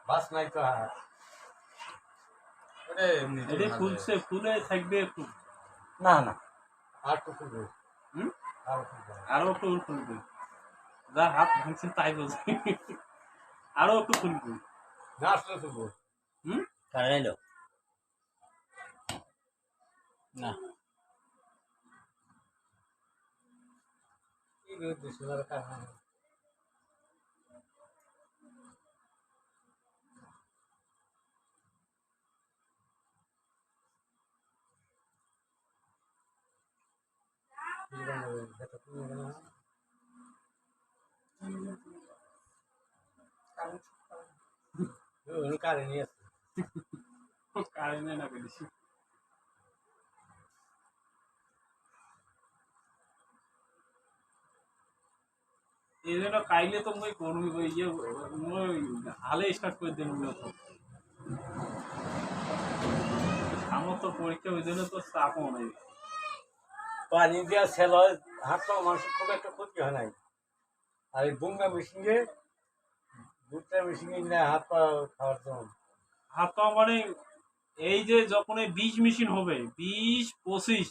বাস নাই তো ফুলছে ফুলে থাকবে একটু না না আর তো ফুলবে আরো একটু ফুলবে যা হাত ভাঙছে তাই বলছে আরো একটু ফুলবে না আসলে ফুলবো কারেন্ট এলো না কি রোদ সোনার কারণে কারেন্ট আছে কারেন্টে না বেশি এই জন্য কাইলে তো মই করবি ইয়ে মই হালে স্টার্ট করে দিন আমার তো পরীক্ষা ওই জন্য তো চাপও নেই পানি দিয়া সেল হয় হাত পা মানুষের খুব একটা ক্ষতি হয় নাই আর এই বুঙ্গা মেশিনে দুধটা মেশিনে না হাত পা খাওয়ার জন্য হাত পা মানে এই যে যখন এই 20 মেশিন হবে 20 25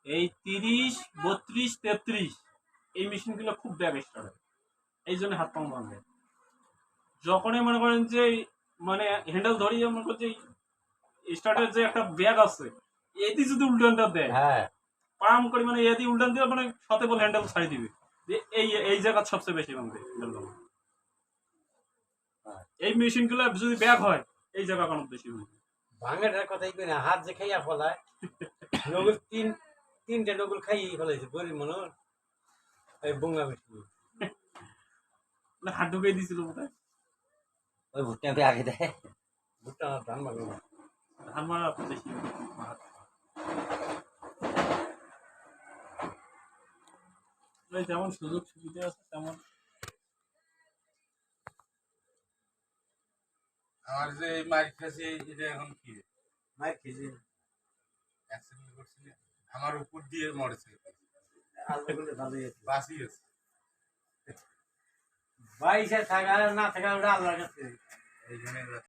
এই 30 32 33 এই মেশিনগুলো খুব ব্যাগ স্টার্ট হয় এই জন্য হাত পা ভাঙবে যখনই মনে করেন যে মানে হ্যান্ডেল ধরিয়ে মনে করেন যে স্টার্টের যে একটা ব্যাগ আছে এদি যদি উল্টানটা দেয় হ্যাঁ পাম করে মানে এদি উল্টান দিয়ে মানে সাথে বলে হ্যান্ডেল ছাড়ি দিবে যে এই এই জায়গা সবচেয়ে বেশি ভাঙবে এই মেশিনগুলো যদি ব্যাগ হয় এই জায়গা কারণ বেশি ভাঙবে ভাঙাটার কথাই কই না হাত যে খাইয়া ফলায় নগুল তিনটে নগুল খাইয়ে ফলাইছে গরিব মানুষ এই বুঙ্গা মেশিন না হাত ঢুকিয়ে দিয়েছিল বোধহয় ওই ভুট্টা আগে দেয় ভুট্টা ধান ভাঙে না ধান মারা তো বেশি যেমন সুযোগ সুবিধা আছে তেমন আমার যে মাইক খাসি এটা এখন কি মাইর খেয়েছি অ্যাক্সিডেন্ট করছিল আমার উপর দিয়ে মরেছে আল্লাহ বলে ভালোই আছে বাসি আছে বাইশে থাকা না থাকা ওটা আল্লাহর কাছে এইখানে